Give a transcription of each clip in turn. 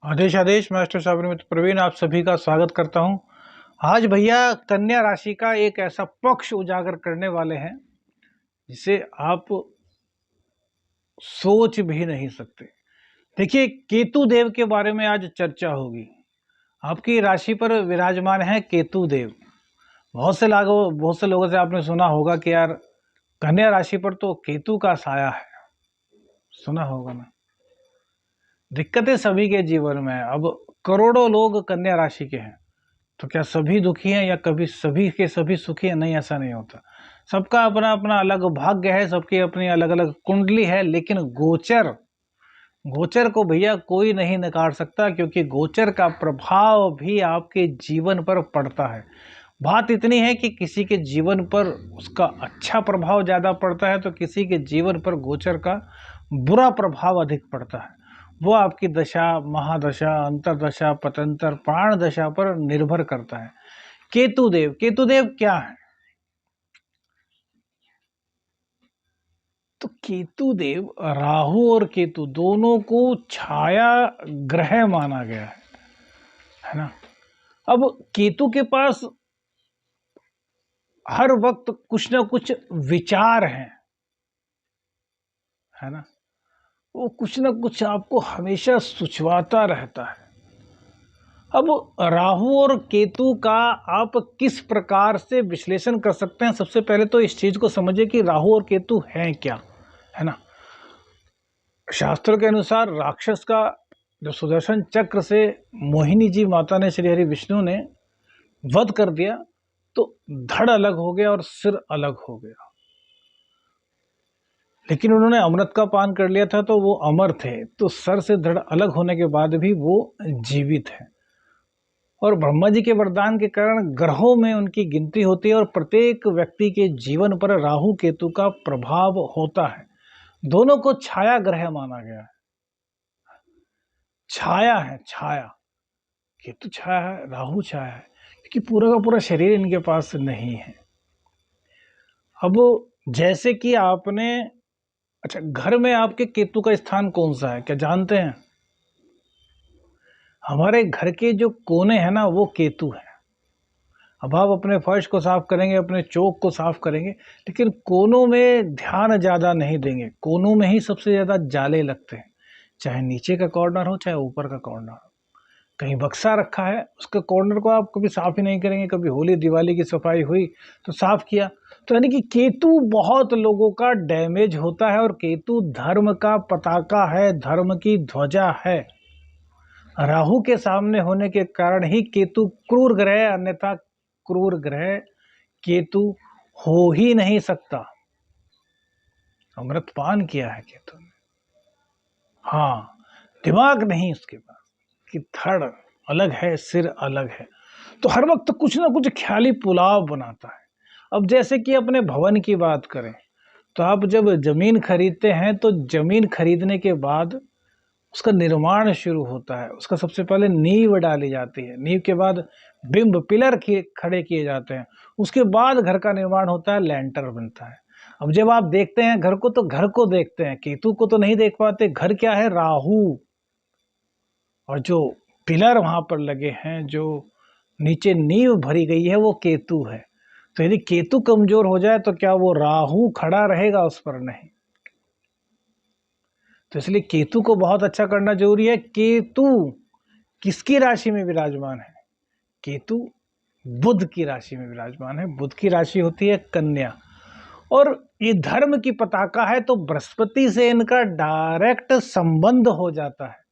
आदेश आदेश master साहब मित्र प्रवीण आप सभी का स्वागत करता हूं। आज भैया कन्या राशि का एक ऐसा पक्ष उजागर करने वाले हैं जिसे आप सोच भी नहीं सकते। देखिए, केतु देव के बारे में आज चर्चा होगी। आपकी राशि पर विराजमान है केतु देव। बहुत से लोगों से आपने सुना होगा कि यार कन्या राशि पर तो केतु का साया है, सुना होगा ना। दिक्कतें सभी के जीवन में। अब करोड़ों लोग कन्या राशि के हैं, तो क्या सभी दुखी हैं या कभी सभी के सभी सुखी हैं? नहीं, ऐसा नहीं होता। सबका अपना अपना अलग भाग्य है, सबकी अपनी अलग अलग कुंडली है। लेकिन गोचर को भैया कोई नहीं नकार सकता, क्योंकि गोचर का प्रभाव भी आपके जीवन पर पड़ता है। बात इतनी है कि किसी के जीवन पर उसका अच्छा प्रभाव ज़्यादा पड़ता है, तो किसी के जीवन पर गोचर का बुरा प्रभाव अधिक पड़ता है। वो आपकी दशा, महादशा, अंतरदशा, पतंतर, प्राण दशा पर निर्भर करता है। केतुदेव क्या है? तो केतुदेव, राहु और केतु दोनों को छाया ग्रह माना गया है ना। अब केतु के पास हर वक्त कुछ ना कुछ विचार हैं, है ना। वो कुछ ना कुछ आपको हमेशा सुचवाता रहता है। अब राहु और केतु का आप किस प्रकार से विश्लेषण कर सकते हैं? सबसे पहले तो इस चीज को समझिए कि राहु और केतु हैं क्या, है ना। शास्त्रों के अनुसार राक्षस का जो सुदर्शन चक्र से मोहिनी जी माता ने, श्री हरि विष्णु ने वध कर दिया, तो धड़ अलग हो गया और सिर अलग हो गया। लेकिन उन्होंने अमृत का पान कर लिया था, तो वो अमर थे, तो सर से धड़ अलग होने के बाद भी वो जीवित है। और ब्रह्मा जी के वरदान के कारण ग्रहों में उनकी गिनती होती है, और प्रत्येक व्यक्ति के जीवन पर राहु केतु का प्रभाव होता है। दोनों को छाया ग्रह माना गया है। छाया है, छाया। केतु छाया है, राहु छाया है, क्योंकि पूरा का पूरा शरीर इनके पास नहीं है। अब जैसे कि आपने, अच्छा, घर में आपके केतु का स्थान कौन सा है, क्या जानते हैं? हमारे घर के जो कोने हैं ना, वो केतु है। अब आप अपने फर्श को साफ करेंगे, अपने चौक को साफ करेंगे, लेकिन कोनों में ध्यान ज़्यादा नहीं देंगे। कोनों में ही सबसे ज़्यादा जाले लगते हैं, चाहे नीचे का कॉर्नर हो चाहे ऊपर का कॉर्नर हो। कहीं बक्सा रखा है, उसके कॉर्नर को आप कभी साफ ही नहीं करेंगे। कभी होली दिवाली की सफाई हुई तो साफ किया, तो यानी कि केतु बहुत लोगों का डैमेज होता है। और केतु धर्म का पताका है, धर्म की ध्वजा है। राहु के सामने होने के कारण ही केतु क्रूर ग्रह, अन्यथा क्रूर ग्रह केतु हो ही नहीं सकता। अमृतपान किया है केतु ने, हाँ, दिमाग नहीं उसके पास कि धड़ अलग है, सिर अलग है, तो हर वक्त कुछ ना कुछ ख्याली पुलाव बनाता है। अब जैसे कि अपने भवन की बात करें, तो आप जब जमीन खरीदते हैं, तो जमीन खरीदने के बाद उसका निर्माण शुरू होता है। उसका सबसे पहले नींव डाली जाती है, नींव के बाद बिंब पिलर खड़े किए जाते हैं, उसके बाद घर का निर्माण होता है, लेंटर बनता है। अब जब आप देखते हैं घर को, तो घर को देखते हैं, केतु को तो नहीं देख पाते। घर क्या है? राहु। और जो पिलर वहां पर लगे हैं, जो नीचे नींव भरी गई है, वो केतु है। तो यदि केतु कमजोर हो जाए तो क्या वो राहु खड़ा रहेगा उस पर? नहीं। तो इसलिए केतु को बहुत अच्छा करना जरूरी है। केतु किसकी राशि में विराजमान है? केतु बुध की राशि में विराजमान है। बुध की राशि होती है कन्या, और ये धर्म की पताका है, तो बृहस्पति से इनका डायरेक्ट संबंध हो जाता है।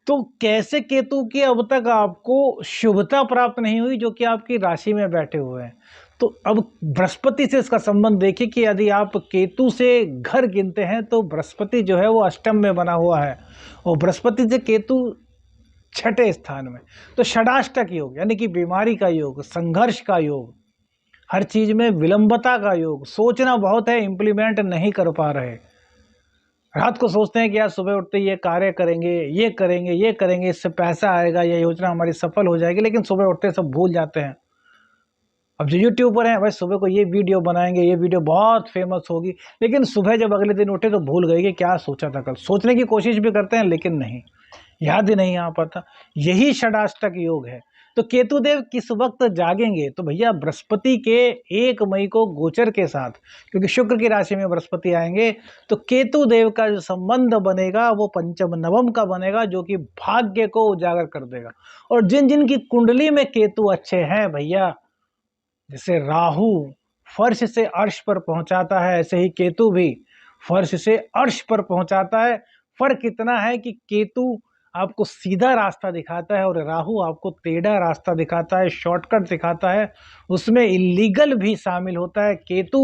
तो कैसे केतु की अब तक आपको शुभता प्राप्त नहीं हुई, जो कि आपकी राशि में बैठे हुए हैं? तो अब बृहस्पति से इसका संबंध देखिए कि यदि आप केतु से घर गिनते हैं, तो बृहस्पति जो है वो अष्टम में बना हुआ है, और बृहस्पति से केतु छठे स्थान में। तो षडाष्टक योग, यानी कि बीमारी का योग, संघर्ष का योग, हर चीज में विलंबता का योग। सोचना बहुत है, इंप्लीमेंट नहीं कर पा रहे। रात को सोचते हैं कि यार सुबह उठते ये कार्य करेंगे, ये करेंगे, ये करेंगे, इससे पैसा आएगा, ये योजना हमारी सफल हो जाएगी, लेकिन सुबह उठते सब भूल जाते हैं। अब जो यूट्यूबर हैं, भाई सुबह को ये वीडियो बनाएंगे, ये वीडियो बहुत फेमस होगी, लेकिन सुबह जब अगले दिन उठे तो भूल गए कि क्या सोचा था कल। सोचने की कोशिश भी करते हैं, लेकिन नहीं। याद ही नहीं आ पाता। यही षडाष्टक योग है। तो केतु देव किस वक्त जागेंगे? तो भैया बृहस्पति के 1 मई को गोचर के साथ, क्योंकि शुक्र की राशि में बृहस्पति आएंगे, तो केतु देव का जो संबंध बनेगा वो पंचम नवम का बनेगा, जो कि भाग्य को उजागर कर देगा। और जिन जिन की कुंडली में केतु अच्छे हैं भैया, जैसे राहु फर्श से अर्श पर पहुंचाता है, ऐसे ही केतु भी फर्श से अर्श पर पहुंचाता है। फर्क इतना है कि केतु आपको सीधा रास्ता दिखाता है और राहु आपको टेढ़ा रास्ता दिखाता है, शॉर्टकट दिखाता है। उसमें इलीगल भी शामिल होता है। केतु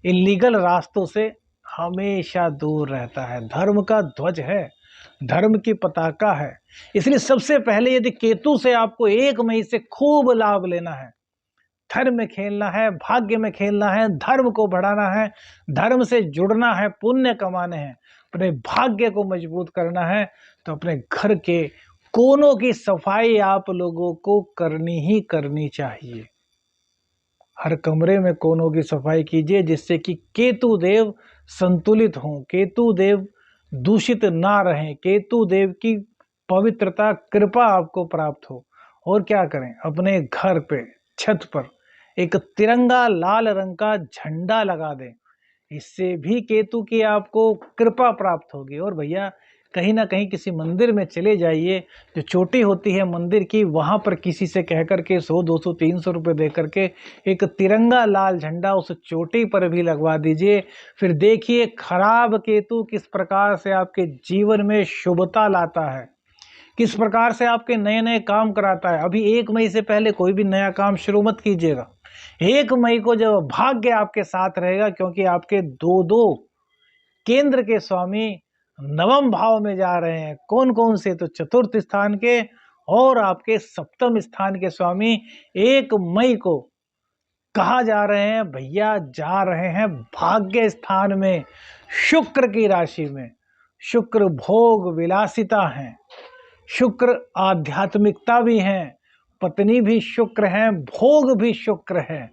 इलीगल रास्तों से हमेशा दूर रहता है। धर्म का ध्वज है, धर्म की पताका है। इसलिए सबसे पहले यदि केतु से आपको 1 मई से खूब लाभ लेना है, धर्म में खेलना है, भाग्य में खेलना है, धर्म को बढ़ाना है, धर्म से जुड़ना है, पुण्य कमाने हैं, अपने भाग्य को मजबूत करना है, तो अपने घर के कोनों की सफाई आप लोगों को करनी ही करनी चाहिए। हर कमरे में कोनों की सफाई कीजिए, जिससे कि केतु देव संतुलित हों, केतु देव दूषित ना रहें, केतु देव की पवित्रता कृपा आपको प्राप्त हो। और क्या करें, अपने घर पे छत पर एक तिरंगा लाल रंग का झंडा लगा दें, इससे भी केतु की आपको कृपा प्राप्त होगी। और भैया कहीं ना कहीं किसी मंदिर में चले जाइए, जो चोटी होती है मंदिर की, वहां पर किसी से कह करके 100, 200, 300 रुपये दे करके एक तिरंगा लाल झंडा उस चोटी पर भी लगवा दीजिए। फिर देखिए खराब केतु किस प्रकार से आपके जीवन में शुभता लाता है, किस प्रकार से आपके नए नए काम कराता है। अभी 1 मई से पहले कोई भी नया काम शुरू मत कीजिएगा। 1 मई को जब भाग्य आपके साथ रहेगा, क्योंकि आपके दो केंद्र के स्वामी नवम भाव में जा रहे हैं। कौन कौन से? तो चतुर्थ स्थान के और आपके सप्तम स्थान के स्वामी 1 मई को कहा जा रहे हैं भैया, जा रहे हैं भाग्य स्थान में, शुक्र की राशि में। शुक्र भोग विलासिता है, शुक्र आध्यात्मिकता भी है, पत्नी भी शुक्र है, भोग भी शुक्र है,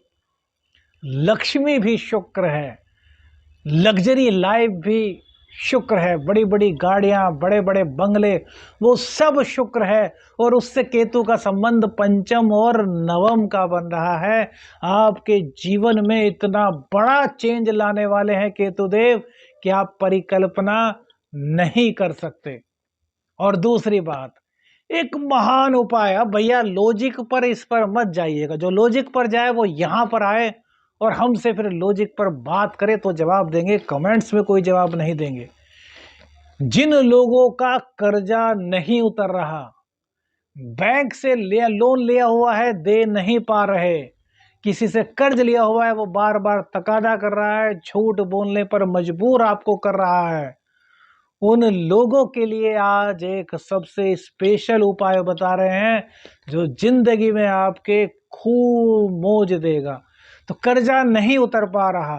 लक्ष्मी भी शुक्र है, लग्जरी लाइफ भी शुक्र है, बड़ी बड़ी गाड़ियां, बड़े बड़े बंगले, वो सब शुक्र है। और उससे केतु का संबंध पंचम और नवम का बन रहा है। आपके जीवन में इतना बड़ा चेंज लाने वाले हैं केतु देव कि आप परिकल्पना नहीं कर सकते। और दूसरी बात, एक महान उपाय। अब भैया लॉजिक पर इस पर मत जाइएगा, जो लॉजिक पर जाए वो यहां पर आए और हमसे फिर लॉजिक पर बात करे तो जवाब देंगे, कमेंट्स में कोई जवाब नहीं देंगे। जिन लोगों का कर्जा नहीं उतर रहा, बैंक से लोन लिया हुआ है, दे नहीं पा रहे, किसी से कर्ज लिया हुआ है, वो बार बार तकादा कर रहा है, झूठ बोलने पर मजबूर आपको कर रहा है, उन लोगों के लिए आज एक सबसे स्पेशल उपाय बता रहे हैं, जो जिंदगी में आपके खूब मौज देगा। तो कर्जा नहीं उतर पा रहा,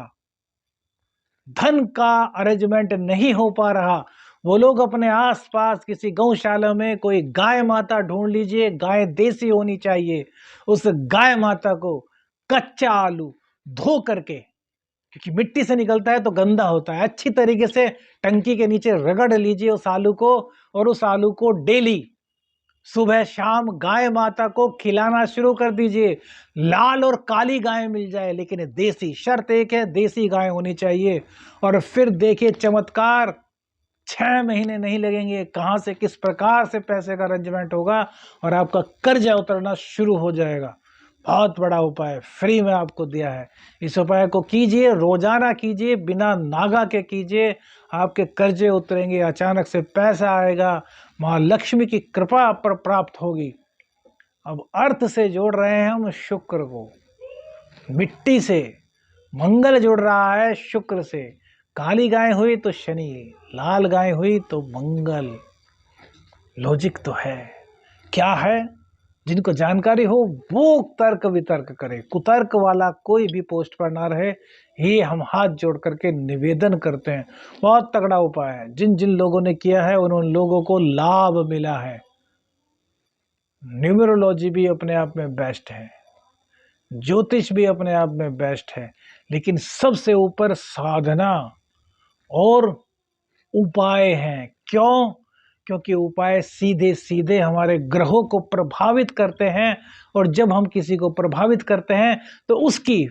धन का अरेंजमेंट नहीं हो पा रहा, वो लोग अपने आसपास किसी गौशाला में कोई गाय माता ढूंढ लीजिए, गाय देसी होनी चाहिए। उस गाय माता को कच्चा आलू धो करके, क्योंकि मिट्टी से निकलता है तो गंदा होता है, अच्छी तरीके से टंकी के नीचे रगड़ लीजिए उस आलू को, और उस आलू को डेली सुबह शाम गाय माता को खिलाना शुरू कर दीजिए। लाल और काली गाय मिल जाए, लेकिन देसी, शर्त एक है, देसी गाय होनी चाहिए। और फिर देखिए चमत्कार, 6 महीने नहीं लगेंगे, कहां से किस प्रकार से पैसे का अरेंजमेंट होगा और आपका कर्जा उतरना शुरू हो जाएगा। बहुत बड़ा उपाय फ्री में आपको दिया है। इस उपाय को कीजिए, रोजाना कीजिए, बिना नागा के कीजिए, आपके कर्जे उतरेंगे, अचानक से पैसा आएगा, माँ लक्ष्मी की कृपा आप पर प्राप्त होगी। अब अर्थ से जोड़ रहे हैं हम शुक्र को, मिट्टी से मंगल जुड़ रहा है शुक्र से। काली गाय हुई तो शनि, लाल गाय हुई तो मंगल। लॉजिक तो है, क्या है? जिनको जानकारी हो वो तर्क वितर्क करे, कुतर्क वाला कोई भी पोस्ट पर ना रहे, ये हम हाथ जोड़ करके निवेदन करते हैं। बहुत तगड़ा उपाय है, जिन जिन लोगों ने किया है उन लोगों को लाभ मिला है। न्यूमरोलॉजी भी अपने आप में बेस्ट है, ज्योतिष भी अपने आप में बेस्ट है, लेकिन सबसे ऊपर साधना और उपाय हैं। क्यों? क्योंकि उपाय सीधे सीधे हमारे ग्रहों को प्रभावित करते हैं, और जब हम किसी को प्रभावित करते हैं तो उसकी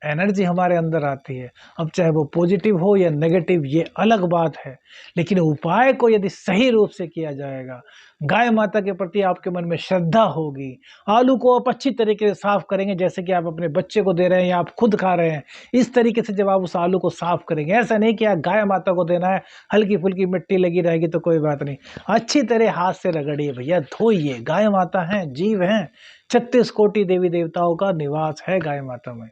एनर्जी हमारे अंदर आती है। अब चाहे वो पॉजिटिव हो या नेगेटिव, ये अलग बात है, लेकिन उपाय को यदि सही रूप से किया जाएगा, गाय माता के प्रति आपके मन में श्रद्धा होगी, आलू को आप अच्छी तरीके से साफ करेंगे, जैसे कि आप अपने बच्चे को दे रहे हैं या आप खुद खा रहे हैं, इस तरीके से जब आप उस आलू को साफ करेंगे, ऐसा नहीं कि आप गाय माता को देना है, हल्की फुल्की मिट्टी लगी रहेगी तो कोई बात नहीं, अच्छी तरह हाथ से रगड़िए भैया, धोइए। गाय माता हैं, जीव हैं, 36 कोटि देवी देवताओं का निवास है गाय माता में,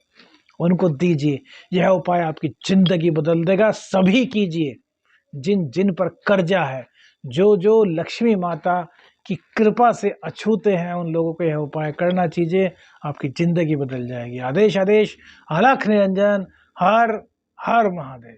उनको दीजिए। यह उपाय आपकी जिंदगी बदल देगा। सभी कीजिए जिन जिन पर कर्जा है, जो जो लक्ष्मी माता की कृपा से अछूते हैं, उन लोगों को यह उपाय करना चाहिए, आपकी जिंदगी बदल जाएगी। आदेश आदेश, अलख निरंजन, हर हर महादेव।